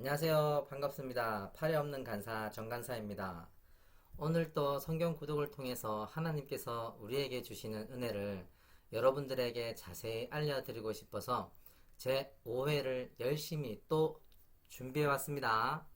안녕하세요. 반갑습니다. 팔이 없는 간사 정간사입니다. 오늘 또 성경 구독을 통해서 하나님께서 우리에게 주시는 은혜를 여러분들에게 자세히 알려드리고 싶어서 제 5회를 열심히 또 준비해 왔습니다.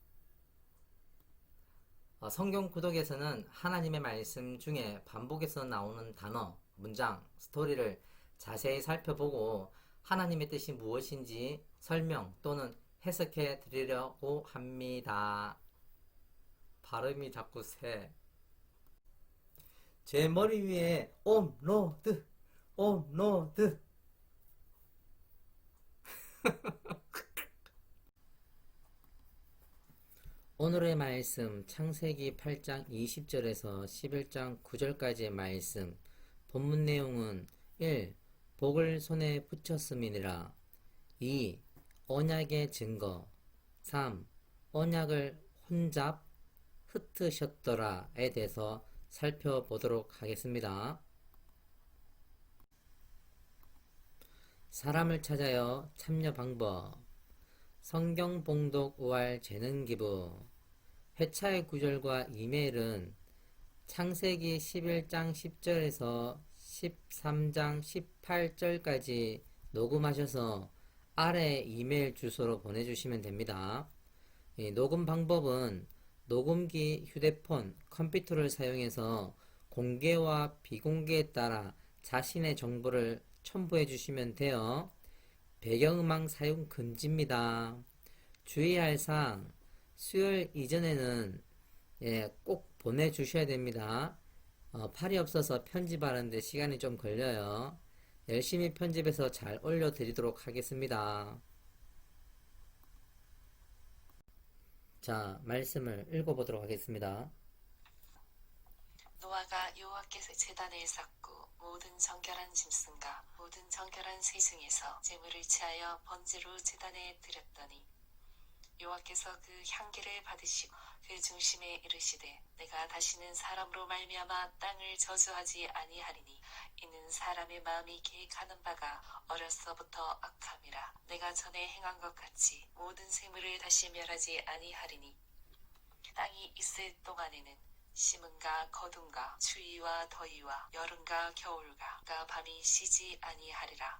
성경 구독에서는 하나님의 말씀 중에 반복해서 나오는 단어, 문장, 스토리를 자세히 살펴보고 하나님의 뜻이 무엇인지 설명 또는 해석해 드리려고 합니다. 발음이 자꾸 새. 제 머리 위에 옴로드, 옴로드. 오늘의 말씀 창세기 8장 20절에서 11장 9절까지의 말씀. 본문 내용은 1. 복을 손에 붙였음이니라. 2. 언약의 증거. 3. 언약을 혼잡 흩으셨더라에 대해서 살펴보도록 하겠습니다. 사람을 찾아요 참여 방법. 성경 봉독 우알 재능 기부. 회차의 구절과 이메일은 창세기 11장 10절에서 13장 18절까지 녹음하셔서 아래 이메일 주소로 보내주시면 됩니다. 녹음 방법은 녹음기, 휴대폰, 컴퓨터를 사용해서 공개와 비공개에 따라 자신의 정보를 첨부해 주시면 돼요. 배경음악 사용 금지입니다. 주의할 사항, 수요일 이전에는 꼭 보내주셔야 됩니다. 팔이 없어서 편집하는데 시간이 좀 걸려요. 열심히 편집해서 잘 올려드리도록 하겠습니다. 자, 말씀을 읽어보도록 하겠습니다. 노아가 여호와께서 제단을 쌓고 모든 정결한 짐승과 모든 정결한 새 중에서 제물을 취하여 번제로 제단에 드렸더니 여호와께서 그 향기를 받으시고 그 중심에 이르시되 내가 다시는 사람으로 말미암아 땅을 저주하지 아니하리니 이는 사람의 마음이 계획하는 바가 어려서부터 악함이라. 내가 전에 행한 것 같이 모든 생물을 다시 멸하지 아니하리니 땅이 있을 동안에는 심음과 거둠과 추위와 더위와 여름과 겨울과 밤이 쉬지 아니하리라.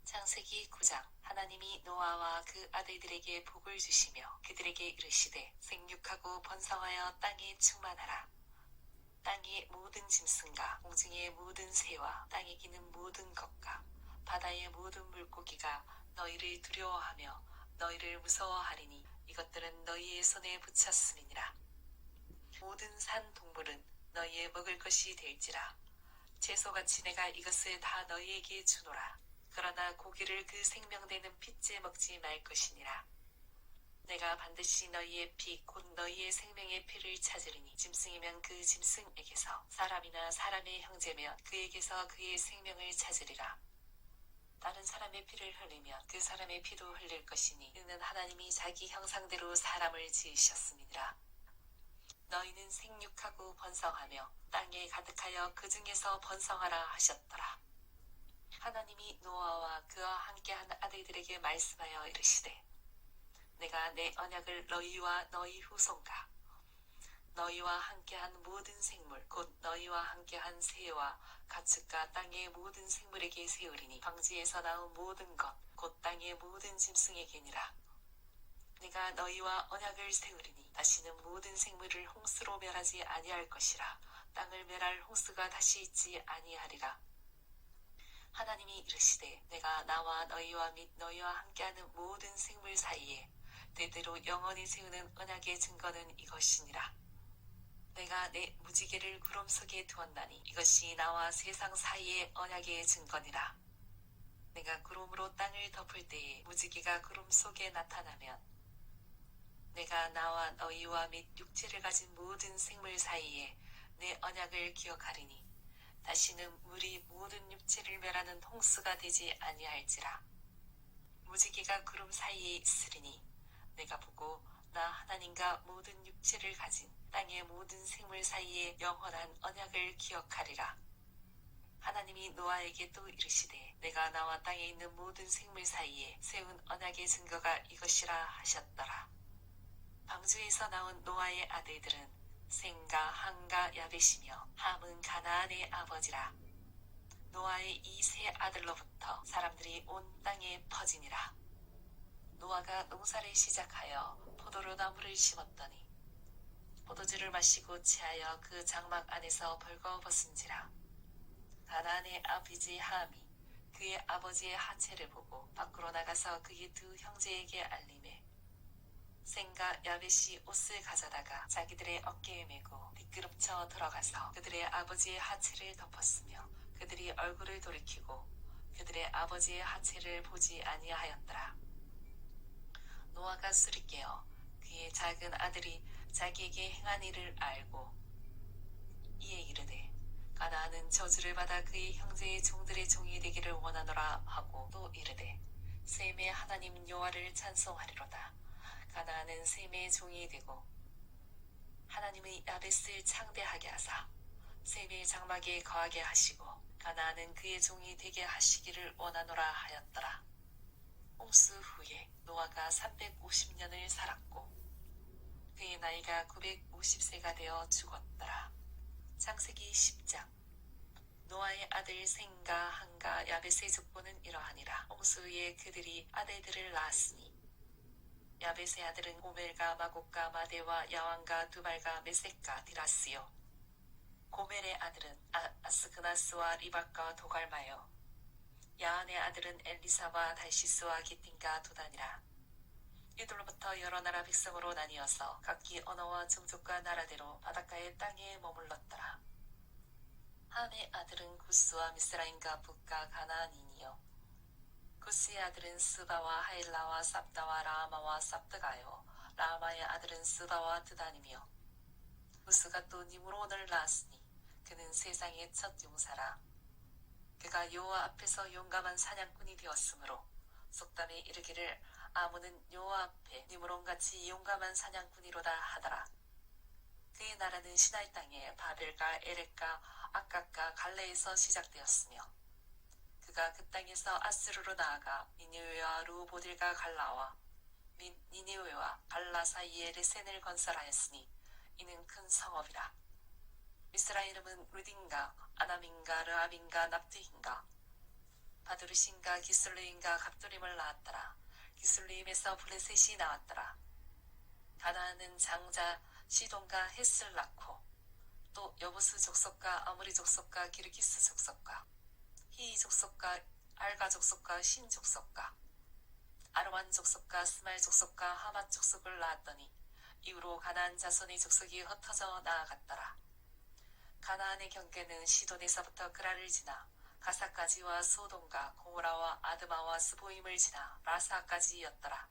창세기 9장. 하나님이 노아와 그 아들들에게 복을 주시며 그들에게 이르시되 생육하고 번성하여 땅에 충만하라. 땅의 모든 짐승과 공중의 모든 새와 땅에 기는 모든 것과 바다의 모든 물고기가 너희를 두려워하며 너희를 무서워하리니 이것들은 너희의 손에 붙였음이니라. 모든 산 동물은 너희의 먹을 것이 될지라. 채소같이 내가 이것을 다 너희에게 주노라. 그러나 고기를 그 생명되는 핏째 먹지 말 것이니라. 내가 반드시 너희의 피 곧 너희의 생명의 피를 찾으리니 짐승이면 그 짐승에게서 사람이나 사람의 형제면 그에게서 그의 생명을 찾으리라. 다른 사람의 피를 흘리면 그 사람의 피도 흘릴 것이니 이는 하나님이 자기 형상대로 사람을 지으셨음이니라. 너희는 생육하고 번성하며 땅에 가득하여 그 중에서 번성하라 하셨더라. 하나님이 노아와 그와 함께한 아들들에게 말씀하여 이르시되 내가 내 언약을 너희와 너희 후손과 너희와 함께한 모든 생물 곧 너희와 함께한 새와 가축과 땅의 모든 생물에게 세우리니 방지에서 나온 모든 것 곧 땅의 모든 짐승에게니라. 내가 너희와 언약을 세우리니 다시는 모든 생물을 홍수로 멸하지 아니할 것이라. 땅을 멸할 홍수가 다시 있지 아니하리라. 하나님이 이르시되 내가 나와 너희와 및 너희와 함께하는 모든 생물 사이에 대대로 영원히 세우는 언약의 증거는 이것이니라. 내가 내 무지개를 구름 속에 두었나니 이것이 나와 세상 사이의 언약의 증거니라. 내가 구름으로 땅을 덮을 때에 무지개가 구름 속에 나타나면 내가 나와 너희와 및 육체를 가진 모든 생물 사이에 내 언약을 기억하리니 다시는 물이 모든 육체를 멸하는 홍수가 되지 아니할지라. 무지개가 구름 사이에 있으리니 내가 보고 나 하나님과 모든 육체를 가진 땅의 모든 생물 사이에 영원한 언약을 기억하리라. 하나님이 노아에게 또 이르시되 내가 나와 땅에 있는 모든 생물 사이에 세운 언약의 증거가 이것이라 하셨더라. 방주에서 나온 노아의 아들들은 셈과 함과 야벳이며 함은 가나안의 아버지라. 노아의 이 세 아들로부터 사람들이 온 땅에 퍼지니라. 노아가 농사를 시작하여 포도로 나무를 심었더니 포도주를 마시고 취하여 그 장막 안에서 벌거벗은지라. 가나안의 아비지 함이 그의 아버지의 하체를 보고 밖으로 나가서 그의 두 형제에게 알림해 셈과 야벳이 옷을 가져다가 자기들의 어깨에 메고 미끄럼쳐 들어가서 그들의 아버지의 하체를 덮었으며 그들이 얼굴을 돌이키고 그들의 아버지의 하체를 보지 아니하였더라. 노아가 술이 깨어 그의 작은 아들이 자기에게 행한 일을 알고 이에 이르되 가나안은 저주를 받아 그의 형제의 종들의 종이 되기를 원하노라 하고 또 이르되 셈의 하나님 여호와를 찬송하리로다. 가나안은 셈의 종이 되고 하나님의 야벳을 창대하게 하사 셈의 장막에 거하게 하시고 가나안은 그의 종이 되게 하시기를 원하노라 하였더라. 홍수 후에 노아가 350년을 살았고 그의 나이가 950세가 되어 죽었더라. 창세기 10장. 노아의 아들 셈과 함과 야벳의 족보는 이러하니라. 홍수 후에 그들이 아들들을 낳았으니 야벳의 아들은 고멜과 마곡과 마대와 야왕과 두발과 메섹과 디라스요. 고멜의 아들은 아스그나스와 리박과 도갈마요. 야한의 아들은 엘리사와 달시스와 기틴과 도단이라. 이들로부터 여러 나라 백성으로 나뉘어서 각기 언어와 종족과 나라대로 바닷가의 땅에 머물렀더라. 함의 아들은 구스와 미스라임과 북과 가나안이니요. 구스의 아들은 스바와 하일라와 삽다와 라마와 삽드가요. 라마의 아들은 스바와 드단이며 구스가 또 니므론을 낳았으니 그는 세상의 첫 용사라. 그가 여호와 앞에서 용감한 사냥꾼이 되었으므로 속담에 이르기를 아문은 여호와 앞에 니므론같이 용감한 사냥꾼이로다 하더라. 그의 나라는 시나이 땅에 바벨과 에렉과 아깝과 갈레에서 시작되었으며 그가 그 땅에서 아스루로 나아가 니느웨와 루보딜과 갈라와 및 니느웨와 갈라 사이에 레센을 건설하였으니 이는 큰 성읍이라. 미스라 이름은 루딘가 아나민가 르아빈가 납드힌가 바두르신가 기술레인가 갑두림을 낳았더라. 기술레임에서 블레셋이 나왔더라. 가나안은 장자 시돈과 헷을 낳고 또 여부스 족속과 아무리 족속과 기르기스 족속과 히이 족속과 알가 족속과 신 족속과 아르완 족속과 스말 족속과 하맛 족속을 낳았더니 이후로 가나안 자손의 족속이 흩어져 나아갔더라. 가나안의 경계는 시돈에서부터 그라를 지나 가사까지와 소돔과 고모라와 아드마와 스보임을 지나 라사까지였더라.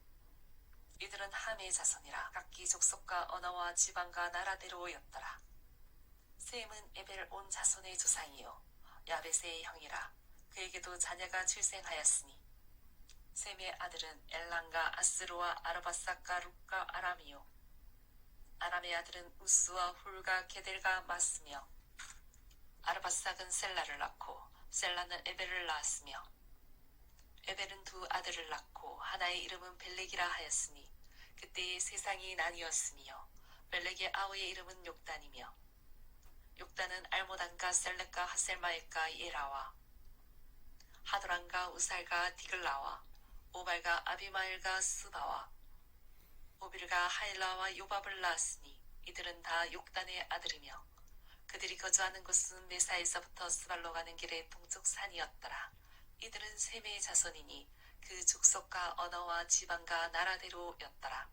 이들은 함의 자손이라 각기 족속과 언어와 지방과 나라대로였더라. 셈은 에벨 온 자손의 조상이요 야벳의 형이라. 그에게도 자녀가 출생하였으니 셈의 아들은 엘란과 아스루와 아르바삭과 룻과 아람이요 아람의 아들은 우스와 훌과 게델과 마스며 아르바삭은 셀라를 낳고 셀라는 에벨을 낳았으며 에벨은 두 아들을 낳고 하나의 이름은 벨렉이라 하였으니 그때의 세상이 나뉘었으며 벨렉의 아우의 이름은 욕단이며 욕단은 알모단과 셀렉과 하셀마액과 예라와 하도란과 우살과 디글라와 오발과 아비마엘과 스바와 오빌과 하일라와 요밥을 낳았으니 이들은 다 욕단의 아들이며 그들이 거주하는 곳은 메사에서부터 스발로 가는 길의 동쪽 산이었더라. 이들은 셈의 자손이니 그 족속과 언어와 지방과 나라대로였더라.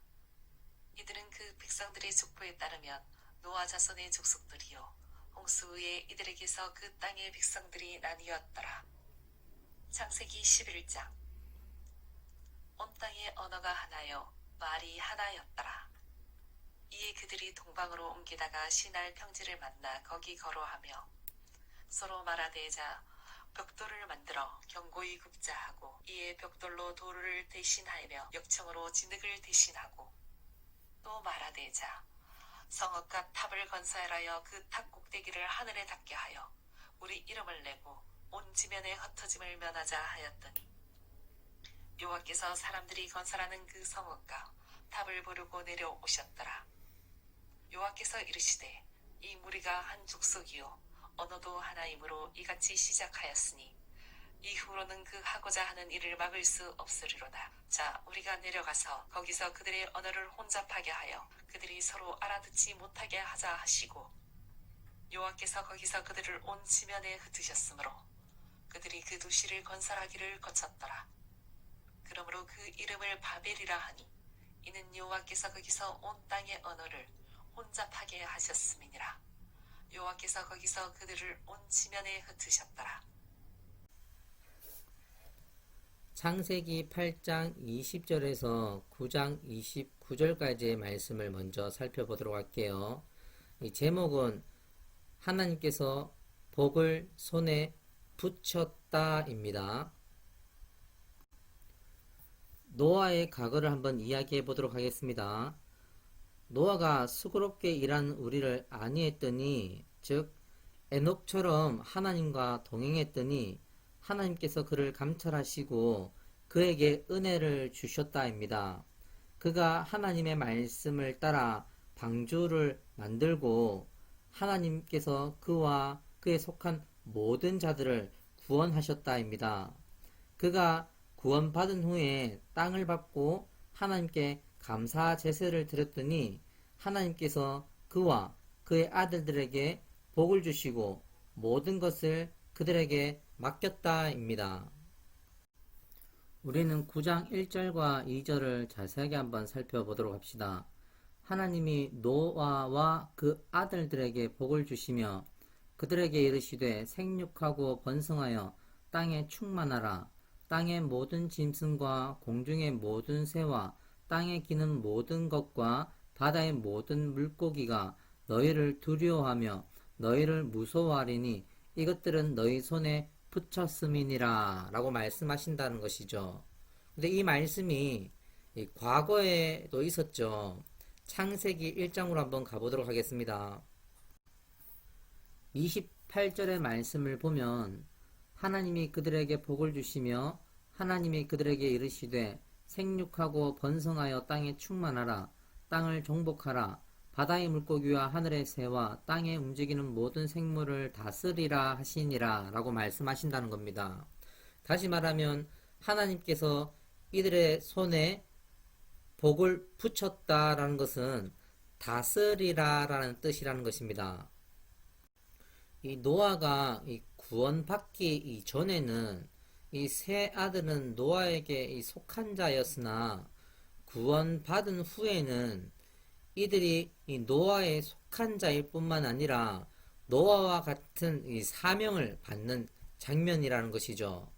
이들은 그 백성들의 족보에 따르면 노아 자손의 족속들이요 홍수 후에 이들에게서 그 땅의 백성들이 나뉘었더라. 창세기 11장. 온 땅의 언어가 하나요 말이 하나였더라. 이에 그들이 동방으로 옮기다가 시날 평지를 만나 거기 거로하며 서로 말하되자 벽돌을 만들어 견고히 굽자 하고 이에 벽돌로 돌을 대신하며 역청으로 진흙을 대신하고 또 말하되자 성읍과 탑을 건설하여 그 탑 꼭대기를 하늘에 닿게 하여 우리 이름을 내고 온 지면의 흩어짐을 면하자 하였더니 여호와께서 사람들이 건설하는 그 성읍과 탑을 부르고 내려오셨더라. 여호와께서 이르시되 이 무리가 한 족속이요 언어도 하나이므로 이같이 시작하였으니 이후로는 그 하고자 하는 일을 막을 수 없으리로다. 자, 우리가 내려가서 거기서 그들의 언어를 혼잡하게 하여 그들이 서로 알아듣지 못하게 하자 하시고 여호와께서 거기서 그들을 온 지면에 흩으셨으므로 그들이 그 도시를 건설하기를 거쳤더라. 그러므로 그 이름을 바벨이라 하니 이는 여호와께서 거기서 온 땅의 언어를 혼잡하게 하셨음이니라. 여호와께서 거기서 그들을 온 지면에 흩으셨더라. 창세기 8장 20절에서 9장 29절까지의 말씀을 먼저 살펴보도록 할게요. 이 제목은 하나님께서 복을 손에 붙였다입니다. 노아의 과거를 한번 이야기해 보도록 하겠습니다. 노아가 수고롭게 일한 우리를 안위했더니, 즉 에녹처럼 하나님과 동행했더니 하나님께서 그를 감찰하시고 그에게 은혜를 주셨다입니다. 그가 하나님의 말씀을 따라 방주를 만들고 하나님께서 그와 그에 속한 모든 자들을 구원하셨다입니다. 그가 구원받은 후에 땅을 밟고 하나님께 감사 제사를 드렸더니 하나님께서 그와 그의 아들들에게 복을 주시고 모든 것을 그들에게 맡겼다입니다. 우리는 9장 1절과 2절을 자세하게 한번 살펴보도록 합시다. 하나님이 노아와 그 아들들에게 복을 주시며 그들에게 이르시되 생육하고 번성하여 땅에 충만하라. 땅의 모든 짐승과 공중의 모든 새와 땅에 기는 모든 것과 바다의 모든 물고기가 너희를 두려워하며 너희를 무서워하리니 이것들은 너희 손에 붙였음이니라 라고 말씀하신다는 것이죠. 근데 이 말씀이 과거에도 있었죠. 창세기 1장으로 한번 가보도록 하겠습니다. 28절의 말씀을 보면 하나님이 그들에게 복을 주시며 하나님이 그들에게 이르시되 생육하고 번성하여 땅에 충만하라. 땅을 정복하라. 바다의 물고기와 하늘의 새와 땅에 움직이는 모든 생물을 다스리라 하시니라 라고 말씀하신다는 겁니다. 다시 말하면 하나님께서 이들의 손에 복을 붙였다라는 것은 다스리라 라는 뜻이라는 것입니다. 이 노아가 이 구원받기 이전에는 이 세 아들은 노아에게 이 속한 자였으나 구원받은 후에는 이들이 이 노아에 속한 자일 뿐만 아니라 노아와 같은 이 사명을 받는 장면이라는 것이죠.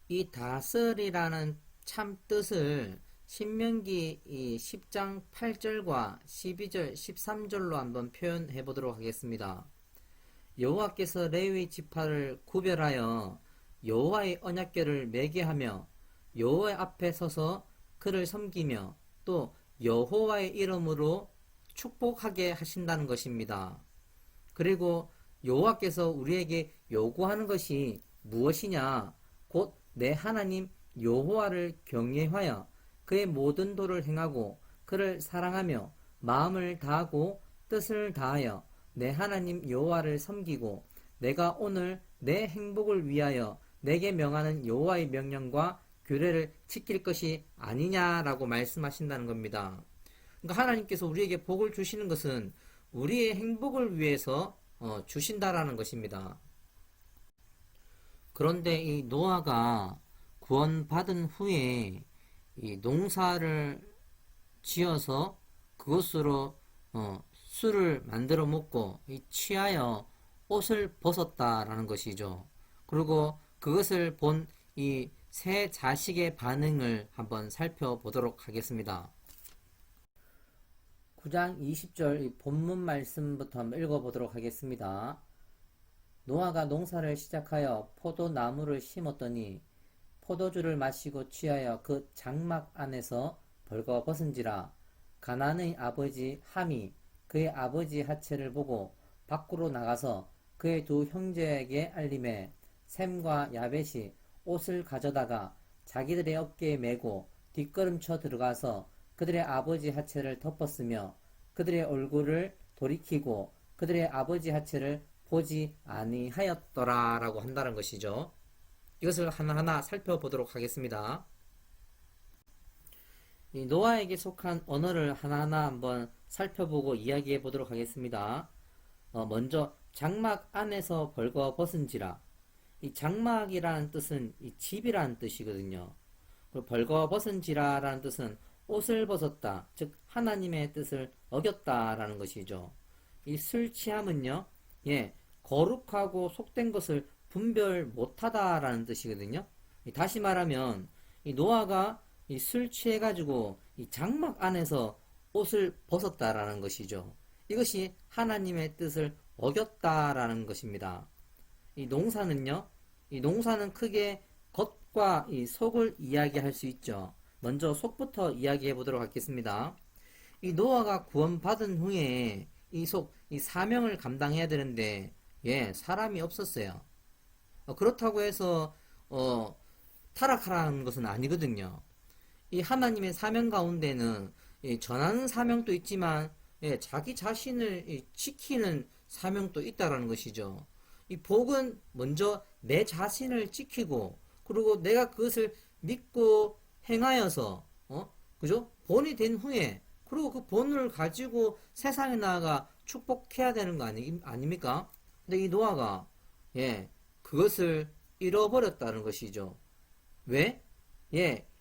이 다스리라는 참 뜻을 신명기 10장 8절과 12절, 13절로 한번 표현해 보도록 하겠습니다. 여호와께서 레위 지파를 구별하여 여호와의 언약궤를 매게 하며 여호와 앞에 서서 그를 섬기며 또 여호와의 이름으로 축복하게 하신다는 것입니다. 그리고 여호와께서 우리에게 요구하는 것이 무엇이냐? 곧 내 하나님 여호와를 경외하여 그의 모든 도를 행하고 그를 사랑하며 마음을 다하고 뜻을 다하여 내 하나님 여호와를 섬기고 내가 오늘 내 행복을 위하여 내게 명하는 여호와의 명령과 규례를 지킬 것이 아니냐라고 말씀하신다는 겁니다. 그러니까 하나님께서 우리에게 복을 주시는 것은 우리의 행복을 위해서 주신다라는 것입니다. 그런데 이 노아가 구원받은 후에 이 농사를 지어서 그것으로 술을 만들어 먹고 취하여 옷을 벗었다라는 것이죠. 그리고 그것을 본 이 세 자식의 반응을 한번 살펴보도록 하겠습니다. 9장 20절 본문 말씀부터 한번 읽어보도록 하겠습니다. 노아가 농사를 시작하여 포도나무를 심었더니 포도주를 마시고 취하여 그 장막 안에서 벌거벗은지라. 가나안의 아버지 함이 그의 아버지 하체를 보고 밖으로 나가서 그의 두 형제에게 알림해 셈과 야벳이 옷을 가져다가 자기들의 어깨에 메고 뒷걸음쳐 들어가서 그들의 아버지 하체를 덮었으며 그들의 얼굴을 돌이키고 그들의 아버지 하체를 보지 아니하였더라 라고 한다는 것이죠. 이것을 하나하나 살펴보도록 하겠습니다. 이 노아에게 속한 언어를 하나하나 한번 살펴보고 이야기해 보도록 하겠습니다. 먼저 장막 안에서 벌거벗은지라. 이 장막이라는 뜻은 이 집이라는 뜻이거든요. 그리고 벌거벗은지라라는 뜻은 옷을 벗었다, 즉 하나님의 뜻을 어겼다라는 것이죠. 이 술 취함은요, 거룩하고 속된 것을 분별 못하다라는 뜻이거든요. 다시 말하면 이 노아가 이 술 취해가지고 이 장막 안에서 옷을 벗었다라는 것이죠. 이것이 하나님의 뜻을 어겼다라는 것입니다. 이 농사는 크게 겉과 이 속을 이야기할 수 있죠. 먼저 속부터 이야기해 보도록 하겠습니다. 이 노아가 구원받은 후에 이 사명을 감당해야 되는데, 사람이 없었어요. 그렇다고 해서, 타락하라는 것은 아니거든요. 이 하나님의 사명 가운데는 전하는 사명도 있지만, 자기 자신을 지키는 사명도 있다라는 것이죠. 이 복은 먼저 내 자신을 지키고, 그리고 내가 그것을 믿고 행하여서, 그죠? 본이 된 후에, 그리고 그 본을 가지고 세상에 나아가 축복해야 되는 거 아닙니까? 근데 이 노아가, 그것을 잃어버렸다는 것이죠. 왜?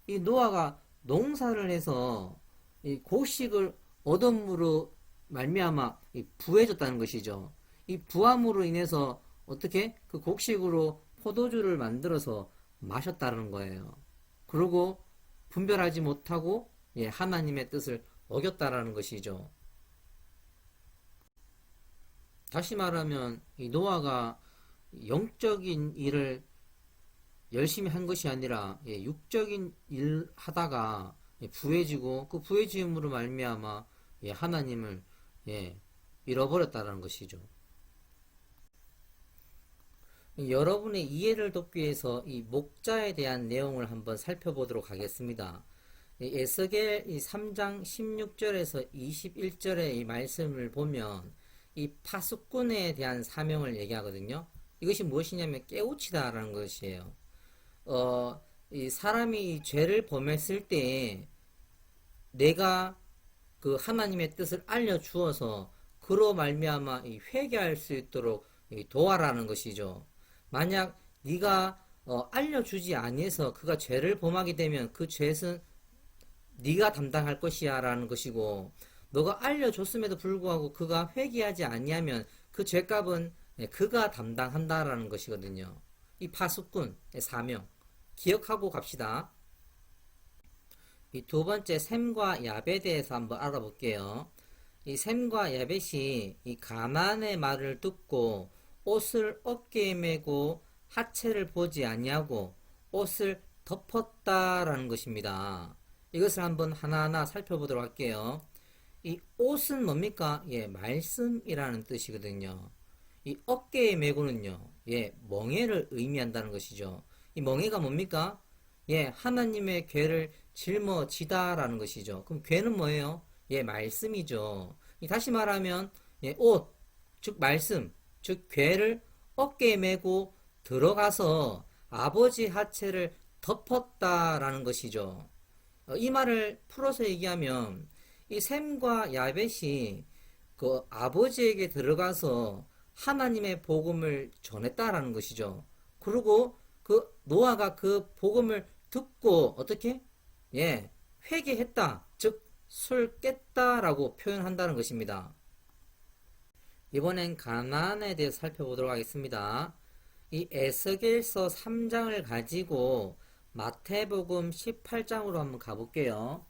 이 노아가 농사를 해서 이 곡식을 얻음으로 말미암아 부해졌다는 것이죠. 이 부함으로 인해서 어떻게 그 곡식으로 포도주를 만들어서 마셨다는 거예요. 그리고 분별하지 못하고 하나님의 뜻을 어겼다라는 것이죠. 다시 말하면 이 노아가 영적인 일을 열심히 한 것이 아니라 육적인 일 하다가 부해지고 그 부해짐으로 말미암아 하나님을 잃어버렸다는 것이죠. 여러분의 이해를 돕기 위해서 이 목자에 대한 내용을 한번 살펴보도록 하겠습니다. 에스겔 3장 16절에서 21절의 이 말씀을 보면 이 파수꾼에 대한 사명을 얘기하거든요. 이것이 무엇이냐면 깨우치다라는 것이에요. 이 사람이 이 죄를 범했을 때 내가 그 하나님의 뜻을 알려주어서 그로 말미암아 회개할 수 있도록 도와라는 것이죠. 만약 네가 알려주지 아니해서 그가 죄를 범하게 되면 그 죄는 네가 담당할 것이야 라는 것이고, 너가 알려줬음에도 불구하고 그가 회개하지 아니하면 그 죄값은 그가 담당한다라는 것이거든요. 이 파수꾼의 사명 기억하고 갑시다. 이 두 번째 셈과 야벳에 대해서 한번 알아볼게요. 이 셈과 야벳이 이 가나안의 말을 듣고 옷을 어깨에 메고 하체를 보지 아니하고 옷을 덮었다라는 것입니다. 이것을 한번 하나하나 살펴보도록 할게요. 이 옷은 뭡니까? 말씀이라는 뜻이거든요. 이 어깨에 메고는요, 멍에를 의미한다는 것이죠. 이 멍에가 뭡니까? 하나님의 괴를 짊어지다라는 것이죠. 그럼 괴는 뭐예요? 말씀이죠. 다시 말하면, 옷, 즉 말씀, 즉 괴를 어깨에 메고 들어가서 아버지 하체를 덮었다라는 것이죠. 이 말을 풀어서 얘기하면 이 셈과 야벳이 그 아버지에게 들어가서 하나님의 복음을 전했다라는 것이죠. 그리고 그 노아가 그 복음을 듣고 어떻게? 회개했다. 즉 술 깼다라고 표현한다는 것입니다. 이번엔 가나안에 대해서 살펴보도록 하겠습니다. 이 에스겔서 3장을 가지고 마태복음 18장으로 한번 가볼게요.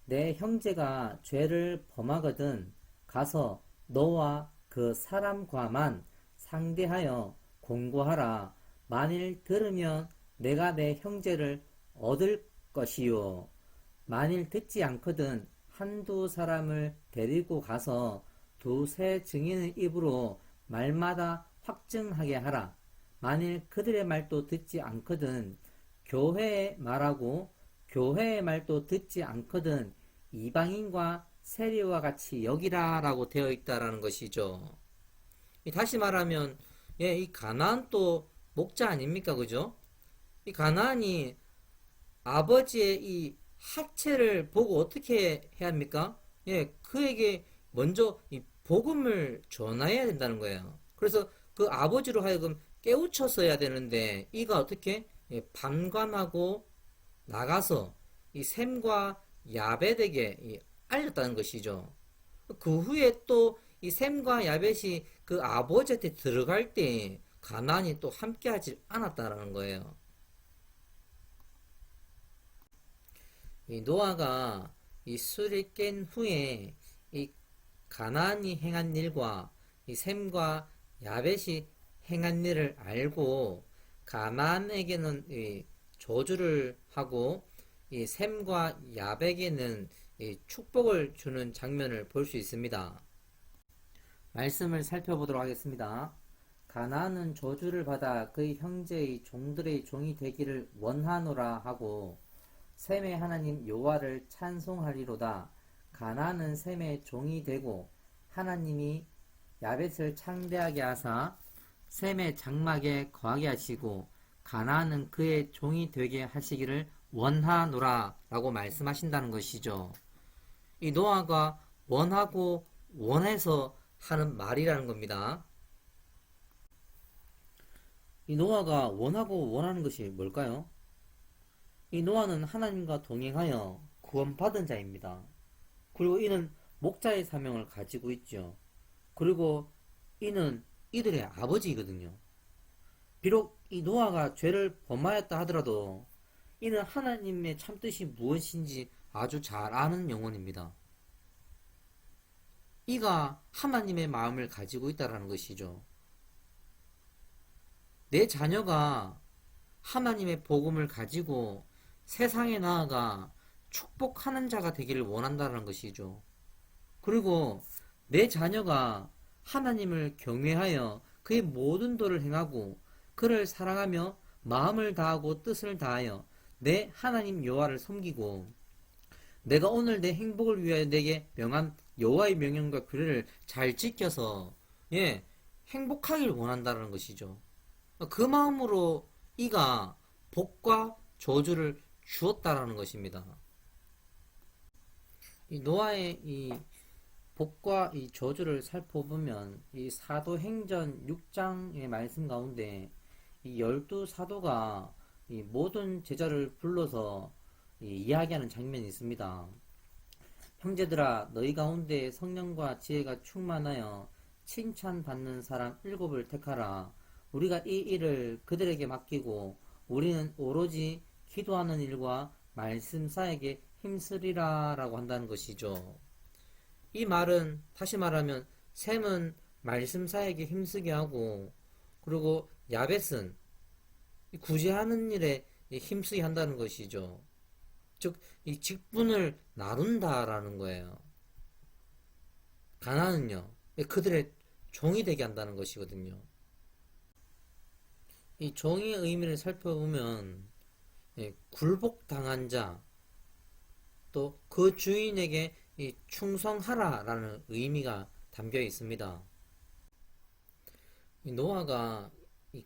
내 형제가 죄를 범하거든 가서 너와 그 사람과만 상대하여 공고하라. 만일 들으면 내가 내 형제를 얻을 것이요. 만일 듣지 않거든 한두 사람을 데리고 가서 두세 증인의 입으로 말마다 확증하게 하라. 만일 그들의 말도 듣지 않거든 교회의 말하고 교회의 말도 듣지 않거든 이방인과 세리와 같이 여기라 라고 되어 있다라는 것이죠. 다시 말하면 이 가나안도 목자 아닙니까? 그죠? 이 가나안이 아버지의 이 하체를 보고 어떻게 해야 합니까? 그에게 먼저 이 복음을 전해야 된다는 거예요. 그래서 그 아버지로 하여금 깨우쳤어야 되는데 이가 어떻게 방관하고 나가서 이 셈과 야벳에게 알렸다는 것이죠. 그 후에 또 이 셈과 야벳이 그 아버지한테 들어갈 때 가나안이 또 함께하지 않았다라는 거예요. 이 노아가 이 술을 깬 후에 이 가나안이 행한 일과 이 셈과 야벳이 행한 일을 알고 가나안에게는 이 저주를 하고 이 셈과 야벳에게는 이 축복을 주는 장면을 볼 수 있습니다. 말씀을 살펴보도록 하겠습니다. 가나안은 저주를 받아 그의 형제의 종들의 종이 되기를 원하노라 하고 셈의 하나님 여호와를 찬송하리로다. 가나안은 셈의 종이 되고 하나님이 야벳을 창대하게 하사 셈의 장막에 거하게 하시고 가나안은 그의 종이 되게 하시기를 원하노라 라고 말씀하신다는 것이죠. 이 노아가 원하고 원해서 하는 말이라는 겁니다. 이 노아가 원하고 원하는 것이 뭘까요? 이 노아는 하나님과 동행하여 구원받은 자입니다. 그리고 이는 목자의 사명을 가지고 있죠. 그리고 이는 이들의 아버지이거든요. 비록 이 노아가 죄를 범하였다 하더라도 이는 하나님의 참뜻이 무엇인지 아주 잘 아는 영혼입니다. 이가 하나님의 마음을 가지고 있다는 것이죠. 내 자녀가 하나님의 복음을 가지고 세상에 나아가 축복하는 자가 되기를 원한다는 것이죠. 그리고 내 자녀가 하나님을 경외하여 그의 모든 도를 행하고 그를 사랑하며 마음을 다하고 뜻을 다하여 내 하나님 여호와를 섬기고 내가 오늘 내 행복을 위하여 내게 명한 여호와의 명령과 규례를 잘 지켜서 행복하길 원한다는 것이죠. 그 마음으로 이가 복과 저주를 주었다라는 것입니다. 이 노아의 이 복과 이 저주를 살펴보면 이 사도행전 6장의 말씀 가운데 이 12사도가 이 모든 제자를 불러서 이야기하는 장면이 있습니다. 형제들아 너희 가운데 성령과 지혜가 충만하여 칭찬받는 사람 7을 택하라. 우리가 이 일을 그들에게 맡기고 우리는 오로지 기도하는 일과 말씀 사에게 힘쓰리라 라고 한다는 것이죠. 이 말은 다시 말하면 셈은 말씀 사에게 힘쓰게 하고 그리고 야벳은 구제하는 일에 힘쓰게 한다는 것이죠. 즉, 이 직분을 나눈다라는 거예요. 가나안은요, 그들의 종이 되게 한다는 것이거든요. 이 종의 의미를 살펴보면 굴복당한 자, 또 그 주인에게 충성하라라는 의미가 담겨 있습니다. 이 노아가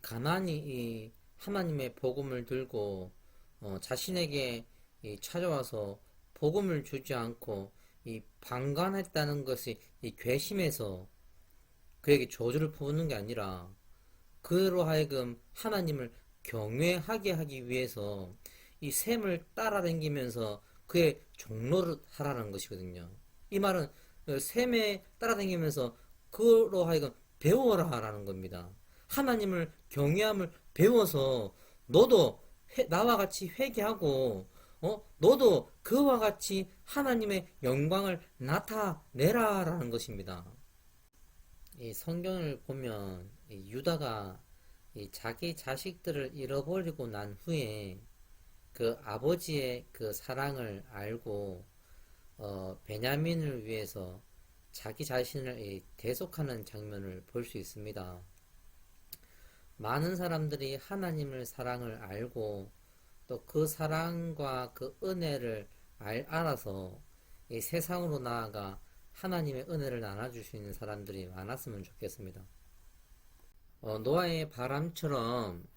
가나안이 하나님의 복음을 들고 자신에게 찾아와서 복음을 주지 않고 방관했다는 것이 괘씸해서 그에게 저주를 퍼붓는 게 아니라 그로 하여금 하나님을 경외하게 하기 위해서 이 셈을 따라다니면서 그의 종로를 하라는 것이거든요. 이 말은 셈에 따라다니면서 그로 하여금 배워라라는 겁니다. 하나님을 경외함을 배워서 너도 나와 같이 회개하고 너도 그와 같이 하나님의 영광을 나타내라라는 것입니다. 이 성경을 보면 유다가 자기 자식들을 잃어버리고 난 후에 그 아버지의 그 사랑을 알고 베냐민을 위해서 자기 자신을 대속하는 장면을 볼 수 있습니다. 많은 사람들이 하나님을 사랑을 알고 또 그 사랑과 그 은혜를 알아서 이 세상으로 나아가 하나님의 은혜를 나눠줄 수 있는 사람들이 많았으면 좋겠습니다. 노아의 바람처럼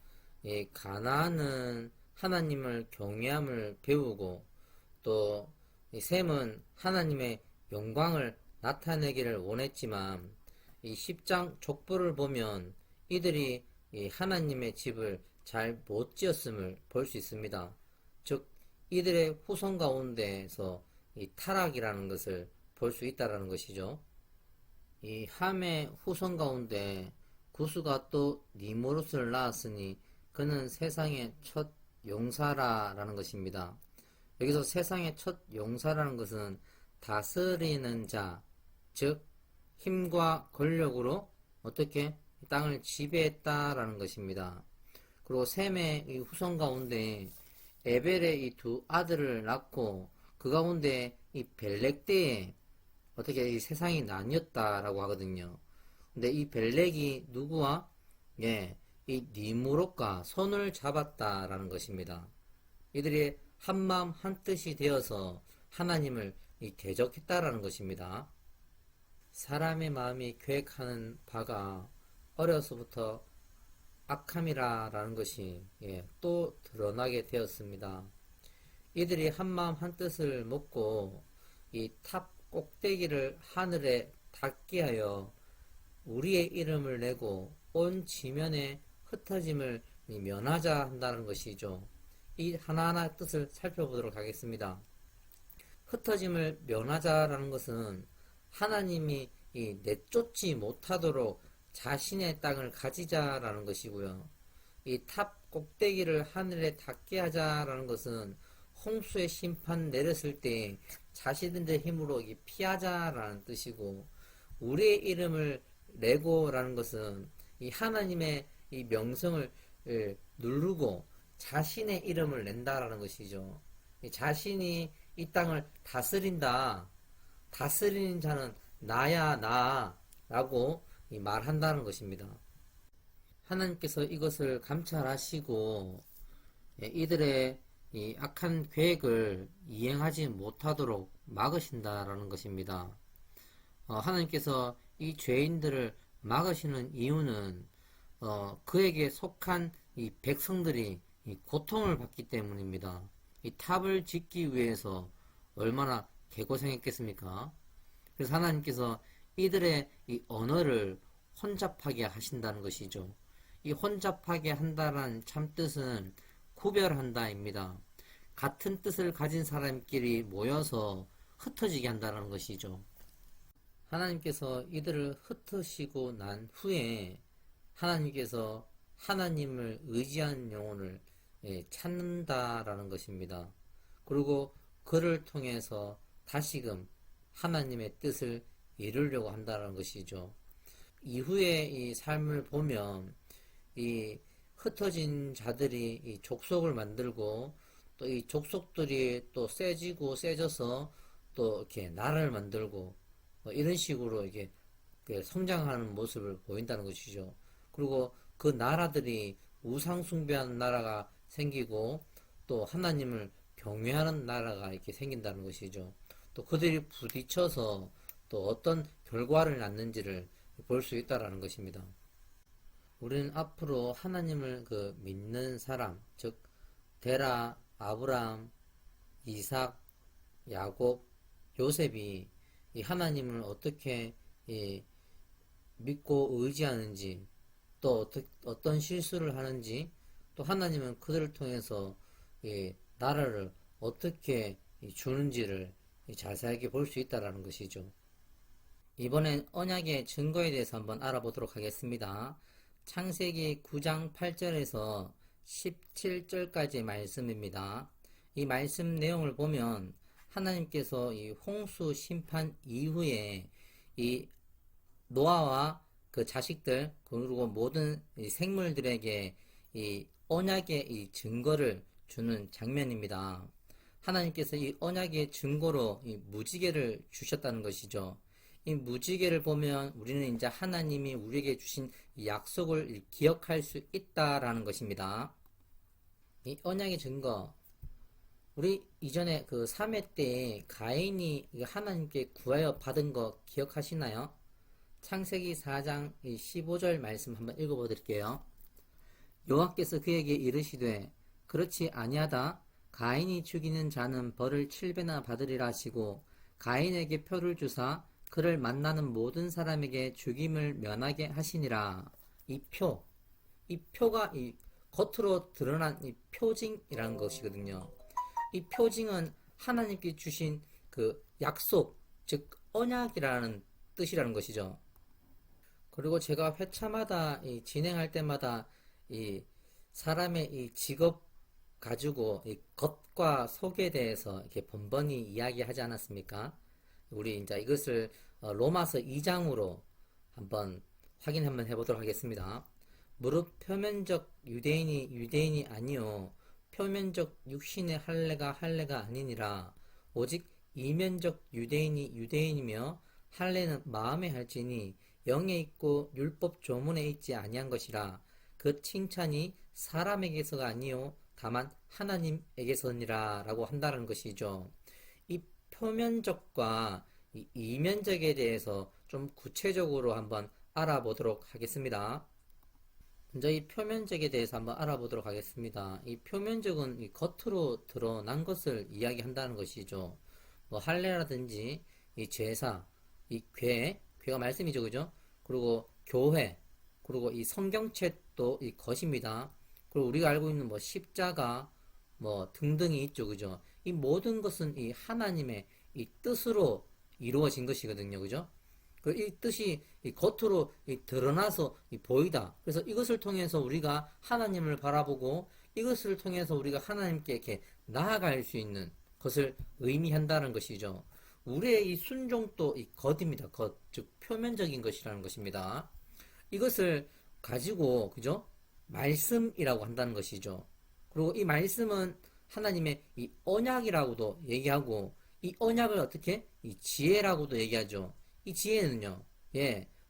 이 가나안은 하나님을 경외함을 배우고 또 이 셈은 하나님의 영광을 나타내기를 원했지만 이 10장 족보를 보면 이들이 이 하나님의 집을 잘 못 지었음을 볼 수 있습니다. 즉 이들의 후손 가운데에서 이 타락이라는 것을 볼 수 있다라는 것이죠. 이 함의 후손 가운데 구스가 또 니무롯을 낳았으니 그는 세상의 첫 용사라라는 것입니다. 여기서 세상의 첫 용사라는 것은 다스리는 자, 즉 힘과 권력으로 어떻게 땅을 지배했다라는 것입니다. 그리고 셈의 이 후손 가운데 에벨의 이 두 아들을 낳고 그 가운데 이 벨렉 때에 어떻게 이 세상이 나뉘었다라고 하거든요. 근데 이 벨렉이 누구와 이 니무롯과 손을 잡았다라는 것입니다. 이들이 한마음 한뜻이 되어서 하나님을 대적했다라는 것입니다. 사람의 마음이 계획하는 바가 어려서부터 악함이라는 것이 또 드러나게 되었습니다. 이들이 한마음 한뜻을 먹고 이 탑 꼭대기를 하늘에 닿게 하여 우리의 이름을 내고 온 지면에 흩어짐을 면하자 한다는 것이죠. 이 하나하나 뜻을 살펴보도록 하겠습니다. 흩어짐을 면하자라는 것은 하나님이 내쫓지 못하도록 자신의 땅을 가지자라는 것이고요. 이 탑 꼭대기를 하늘에 닿게 하자라는 것은 홍수의 심판 내렸을 때 자신들의 힘으로 피하자라는 뜻이고, 우리의 이름을 내고라는 것은 이 하나님의 이 명성을 누르고 자신의 이름을 낸다라는 것이죠. 자신이 이 땅을 다스린다. 다스리는 자는 나야 나 라고 말한다는 것입니다. 하나님께서 이것을 감찰하시고 이들의 이 악한 계획을 이행하지 못하도록 막으신다라는 것입니다. 하나님께서 이 죄인들을 막으시는 이유는 그에게 속한 이 백성들이 이 고통을 받기 때문입니다. 이 탑을 짓기 위해서 얼마나 개고생했겠습니까? 그래서 하나님께서 이들의 이 언어를 혼잡하게 하신다는 것이죠. 이 혼잡하게 한다는 참뜻은 구별한다입니다. 같은 뜻을 가진 사람끼리 모여서 흩어지게 한다는 것이죠. 하나님께서 이들을 흩으시고 난 후에 하나님께서 하나님을 의지한 영혼을 찾는다라는 것입니다. 그리고 그를 통해서 다시금 하나님의 뜻을 이루려고 한다는 것이죠. 이후의 이 삶을 보면 이 흩어진 자들이 이 족속을 만들고 또 이 족속들이 또 세지고 세져서 또 이렇게 나라를 만들고 이런 식으로 이게 성장하는 모습을 보인다는 것이죠. 그리고 그 나라들이 우상 숭배하는 나라가 생기고 또 하나님을 경외하는 나라가 이렇게 생긴다는 것이죠. 또 그들이 부딪혀서 또 어떤 결과를 낳는지를 볼 수 있다라는 것입니다. 우리는 앞으로 하나님을 믿는 사람, 즉 데라, 아브람, 이삭, 야곱, 요셉이 이 하나님을 어떻게 믿고 의지하는지, 또 어떤 실수를 하는지, 또 하나님은 그들을 통해서 나라를 어떻게 주는지를 자세하게 볼 수 있다는 것이죠. 이번엔 언약의 증거에 대해서 한번 알아보도록 하겠습니다. 창세기 9장 8절에서 17절까지의 말씀입니다. 이 말씀 내용을 보면 하나님께서 이 홍수 심판 이후에 이 노아와 그 자식들 그리고 모든 이 생물들에게 이 언약의 이 증거를 주는 장면입니다. 하나님께서 이 언약의 증거로 이 무지개를 주셨다는 것이죠. 이 무지개를 보면 우리는 이제 하나님이 우리에게 주신 이 약속을 기억할 수 있다라는 것입니다. 이 언약의 증거, 우리 이전에 그 3회 때 가인이 하나님께 구하여 받은 거 기억하시나요? 창세기 4장 15절 말씀 한번 읽어보 드릴게요. 여호와께서 그에게 이르시되 그렇지 아니하다. 가인이 죽이는 자는 벌을 7배나 받으리라 하시고 가인에게 표를 주사 그를 만나는 모든 사람에게 죽임을 면하게 하시니라. 이 표가 이 겉으로 드러난 이 표징이라는 것이거든요. 이 표징은 하나님께 주신 그 약속, 즉 언약이라는 뜻이라는 것이죠. 그리고 제가 회차마다 진행할 때마다 이 사람의 이 직업 가지고 이 겉과 속에 대해서 이렇게 번번이 이야기하지 않았습니까? 우리 이제 이것을 로마서 2장으로 한번 확인 한번 해보도록 하겠습니다. 무릇 표면적 유대인이 아니요 표면적 육신의 할례가 아니니라. 오직 이면적 유대인이 유대인이며 할례는 마음에 할지니 영에 있고 율법 조문에 있지 아니한 것이라. 그 칭찬이 사람에게서가 아니요 다만 하나님에게서니라 라고 한다는 것이죠. 이 표면적과 이 이면적에 대해서 좀 구체적으로 한번 알아보도록 하겠습니다. 먼저 이 표면적에 대해서 한번 알아보도록 하겠습니다. 이 표면적은 이 겉으로 드러난 것을 이야기한다는 것이죠. 뭐 할례라든지 이 제사, 이 괴가 말씀이죠, 그죠? 그리고 교회, 그리고 이 성경책도 이 것입니다. 그리고 우리가 알고 있는 뭐 십자가, 뭐 등등이 있죠, 그죠? 이 모든 것은 이 하나님의 이 뜻으로 이루어진 것이거든요, 그죠? 이 뜻이 이 겉으로 드러나서 보이다. 그래서 이것을 통해서 우리가 하나님을 바라보고 이것을 통해서 우리가 하나님께 이렇게 나아갈 수 있는 것을 의미한다는 것이죠. 우리의 이 순종도 이 겉입니다. 겉, 즉 표면적인 것이라는 것입니다. 이것을 가지고 그죠? 말씀이라고 한다는 것이죠. 그리고 이 말씀은 하나님의 이 언약이라고도 얘기하고 이 언약을 어떻게 이 지혜라고도 얘기하죠. 이 지혜는요,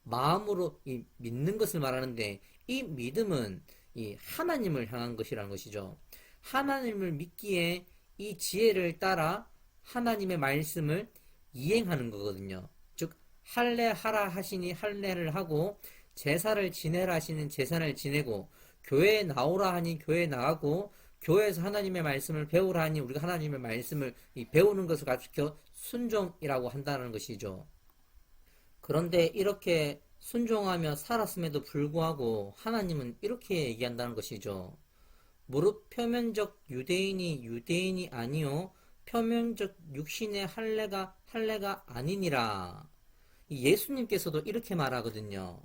마음으로 이 믿는 것을 말하는데 이 믿음은 이 하나님을 향한 것이라는 것이죠. 하나님을 믿기에 이 지혜를 따라 하나님의 말씀을 이행하는 거거든요. 즉 할례하라 하시니 할례를 하고 제사를 지내라 하시는 제사를 지내고 교회에 나오라 하니 교회에 나가고 교회에서 하나님의 말씀을 배우라 하니 우리가 하나님의 말씀을 배우는 것을 가르쳐 순종이라고 한다는 것이죠. 그런데 이렇게 순종하며 살았음에도 불구하고 하나님은 이렇게 얘기한다는 것이죠. 무릇 표면적 유대인이 아니요 표면적 육신의 할례가 아니니라. 예수님께서도 이렇게 말하거든요.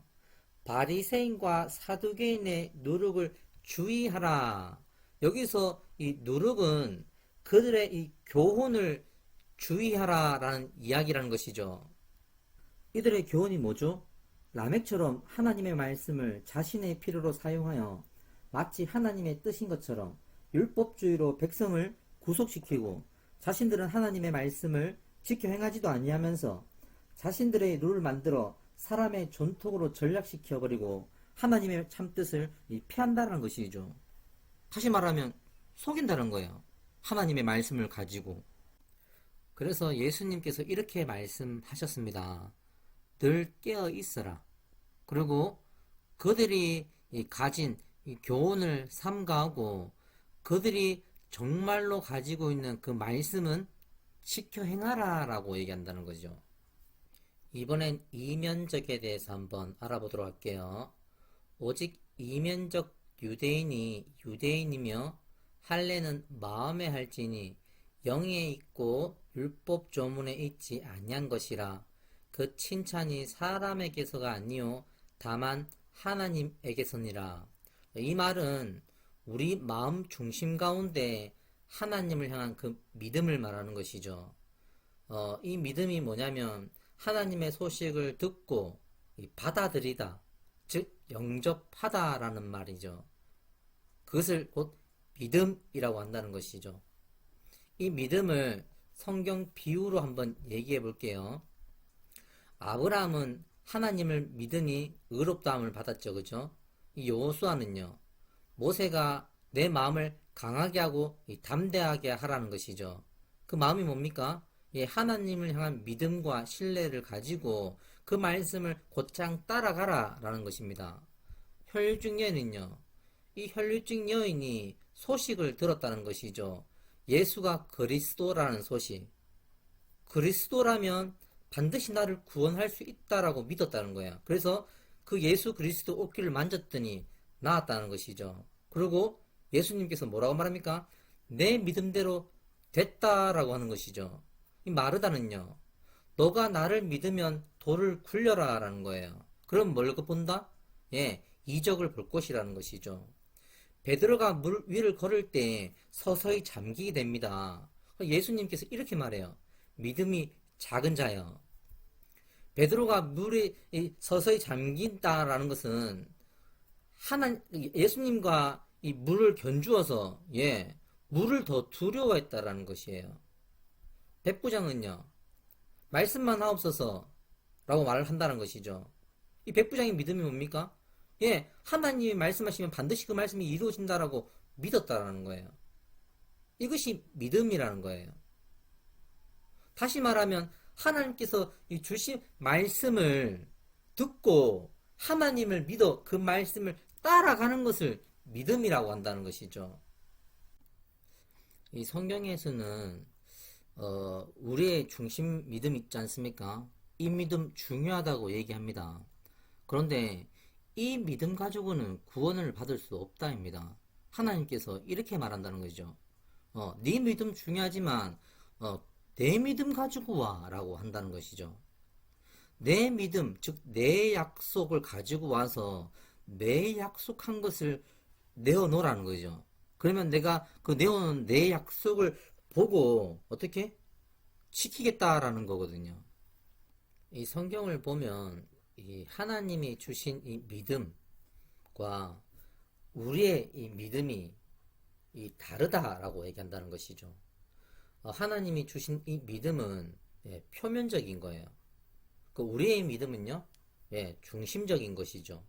바리새인과 사두개인의 누룩을 주의하라. 여기서 이 누룩은 그들의 이 교훈을 주의하라라는 이야기라는 것이죠. 이들의 교훈이 뭐죠? 라멕처럼 하나님의 말씀을 자신의 필요로 사용하여 마치 하나님의 뜻인 것처럼 율법주의로 백성을 구속시키고 자신들은 하나님의 말씀을 지켜 행하지도 아니하면서 자신들의 룰을 만들어 사람의 존속으로 전락시켜버리고 하나님의 참뜻을 피한다는 것이죠. 다시 말하면 속인다는 거예요. 하나님의 말씀을 가지고. 그래서 예수님께서 이렇게 말씀하셨습니다. 늘 깨어 있어라. 그리고 그들이 가진 교훈을 삼가하고 그들이 정말로 가지고 있는 그 말씀은 지켜 행하라 라고 얘기한다는 거죠. 이번엔 이면적에 대해서 한번 알아보도록 할게요. 오직 이면적 유대인이 유대인이며 할례는 마음에 할지니 영에 있고 율법 조문에 있지 아니한 것이라. 그 칭찬이 사람에게서가 아니요 다만 하나님에게서니라. 이 말은 우리 마음 중심 가운데 하나님을 향한 그 믿음을 말하는 것이죠. 이 믿음이 뭐냐면 하나님의 소식을 듣고 받아들이다, 즉 영접하다라는 말이죠. 그것을 곧 믿음이라고 한다는 것이죠. 이 믿음을 성경 비유로 한번 얘기해 볼게요. 아브라함은 하나님을 믿으니 의롭다함을 받았죠. 그죠? 이 여호수아는요. 모세가 내 마음을 강하게 하고 담대하게 하라는 것이죠. 그 마음이 뭡니까? 예, 하나님을 향한 믿음과 신뢰를 가지고 그 말씀을 곧장 따라가라 라는 것입니다. 혈류증 여인은요. 이 혈류증 여인이 소식을 들었다는 것이죠. 예수가 그리스도라는 소식. 그리스도라면 반드시 나를 구원할 수 있다라고 믿었다는 거야. 그래서 그 예수 그리스도 옷길을 만졌더니 나았다는 것이죠. 그리고 예수님께서 뭐라고 말합니까? 내 믿음대로 됐다라고 하는 것이죠. 이 마르다는요. 너가 나를 믿으면 돌을 굴려라 라는 거예요. 그럼 뭘 본다? 예, 이적을 볼 것이라는 것이죠. 베드로가 물 위를 걸을 때 서서히 잠기게 됩니다. 예수님께서 이렇게 말해요. 믿음이 작은 자여. 베드로가 물에 서서히 잠긴다라는 것은 예수님과 이 물을 견주어서 물을 더 두려워했다라는 것이에요. 백부장은요. 말씀만 하옵소서 라고 말을 한다는 것이죠. 이 백부장의 믿음이 뭡니까? 하나님이 말씀하시면 반드시 그 말씀이 이루어진다라고 믿었다라는 거예요. 이것이 믿음이라는 거예요. 다시 말하면 하나님께서 주신 말씀을 듣고 하나님을 믿어 그 말씀을 따라가는 것을 믿음이라고 한다는 것이죠. 이 성경에서는 우리의 중심 믿음 있지 않습니까? 이 믿음 중요하다고 얘기합니다. 그런데 이 믿음 가지고는 구원을 받을 수 없다입니다. 하나님께서 이렇게 말한다는 거죠. 네 믿음 중요하지만 내 믿음 가지고 와 라고 한다는 것이죠. 내 믿음, 즉 내 약속을 가지고 와서 내 약속한 것을 내어놓으라는 거죠. 그러면 내가 그 내어놓은 내 약속을 보고 어떻게 지키겠다라는 거거든요. 이 성경을 보면 이 하나님이 주신 이 믿음과 우리의 이 믿음이 다르다라고 얘기한다는 것이죠. 하나님이 주신 이 믿음은 표면적인 거예요. 그 우리의 믿음은요, 중심적인 것이죠.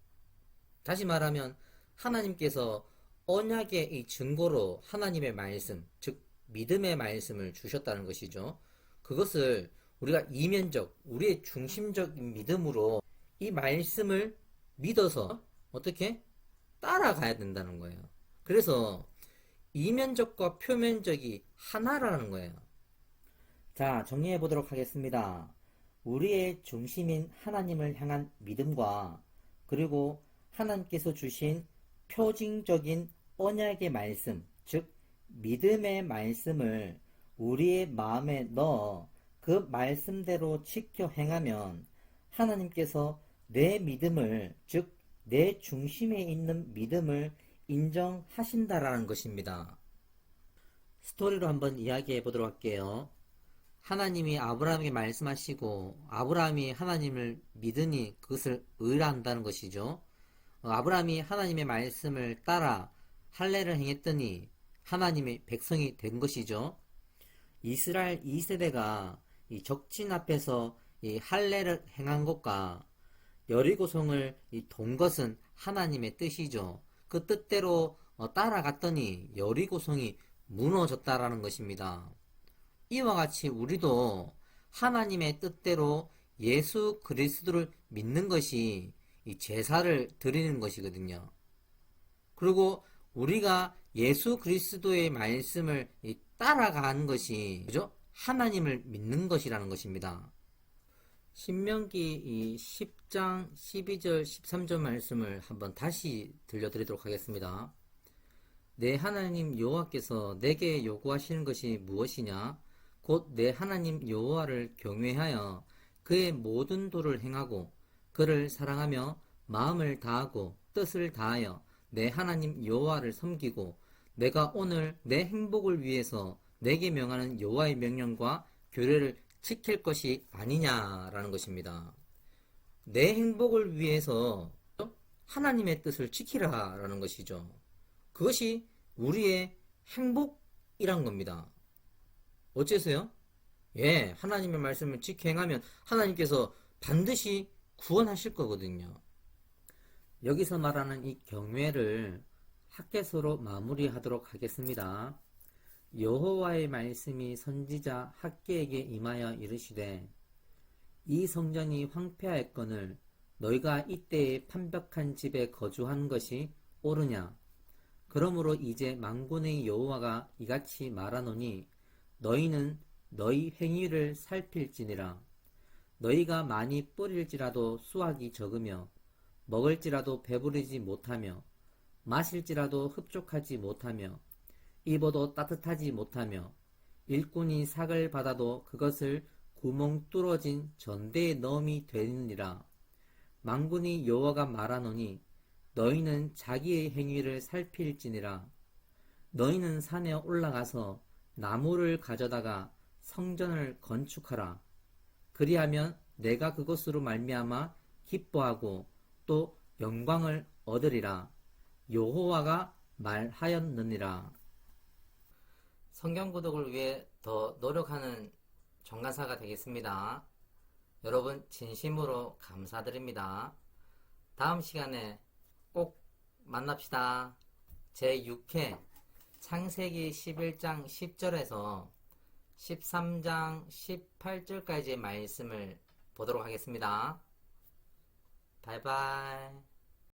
다시 말하면 하나님께서 언약의 이 증거로 하나님의 말씀, 즉 믿음의 말씀을 주셨다는 것이죠. 그것을 우리가 이면적, 우리의 중심적인 믿음으로 이 말씀을 믿어서 어떻게 따라가야 된다는 거예요. 그래서 이면적과 표면적이 하나라는 거예요. 자, 정리해 보도록 하겠습니다. 우리의 중심인 하나님을 향한 믿음과 그리고 하나님께서 주신 표징적인 언약의 말씀, 즉 믿음의 말씀을 우리의 마음에 넣어 그 말씀대로 지켜 행하면 하나님께서 내 믿음을, 즉 내 중심에 있는 믿음을 인정하신다라는 것입니다. 스토리로 한번 이야기해 보도록 할게요. 하나님이 아브라함에게 말씀하시고 아브라함이 하나님을 믿으니 그것을 의뢰한다는 것이죠. 아브라함이 하나님의 말씀을 따라 할례를 행했더니 하나님의 백성이 된 것이죠. 이스라엘 2세대가 이 적진 앞에서 이 할례를 행한 것과 여리고성을 돈 것은 하나님의 뜻이죠. 그 뜻대로 따라갔더니 여리고성이 무너졌다라는 것입니다. 이와 같이 우리도 하나님의 뜻대로 예수 그리스도를 믿는 것이 이 제사를 드리는 것이거든요. 그리고 우리가 예수 그리스도의 말씀을 따라가는 것이 그죠? 하나님을 믿는 것이라는 것입니다. 신명기 10장 12절 13절 말씀을 한번 다시 들려드리도록 하겠습니다. 내 하나님 여호와께서 내게 요구하시는 것이 무엇이냐? 곧 내 하나님 여호와를 경외하여 그의 모든 도를 행하고 그를 사랑하며 마음을 다하고 뜻을 다하여 내 하나님 여호와를 섬기고 내가 오늘 내 행복을 위해서 내게 명하는 여호와의 명령과 규례를 지킬 것이 아니냐라는 것입니다. 내 행복을 위해서 하나님의 뜻을 지키라라는 것이죠. 그것이 우리의 행복이란 겁니다. 어째서요? 하나님의 말씀을 지켜 행하면 하나님께서 반드시 구원하실 거거든요. 여기서 말하는 이 경외를 학개서로 마무리하도록 하겠습니다. 여호와의 말씀이 선지자 학개에게 임하여 이르시되 이 성전이 황폐하였거늘 너희가 이때에 판벽한 집에 거주한 것이 옳으냐? 그러므로 이제 만군의 여호와가 이같이 말하노니 너희는 너희 행위를 살필지니라. 너희가 많이 뿌릴지라도 수확이 적으며 먹을지라도 배부르지 못하며 마실지라도 흡족하지 못하며 입어도 따뜻하지 못하며 일꾼이 삭을 받아도 그것을 구멍 뚫어진 전대에 넣음이 되느니라. 만군의 여호와가 말하노니 너희는 자기의 행위를 살필지니라. 너희는 산에 올라가서 나무를 가져다가 성전을 건축하라. 그리하면 내가 그것으로 말미암아 기뻐하고 또 영광을 얻으리라. 여호와가 말하였느니라. 성경 구독을 위해 더 노력하는 정간사가 되겠습니다. 여러분 진심으로 감사드립니다. 다음 시간에 꼭 만납시다. 제6회 창세기 11장 10절에서 13장 18절까지의 말씀을 보도록 하겠습니다. 바이바이.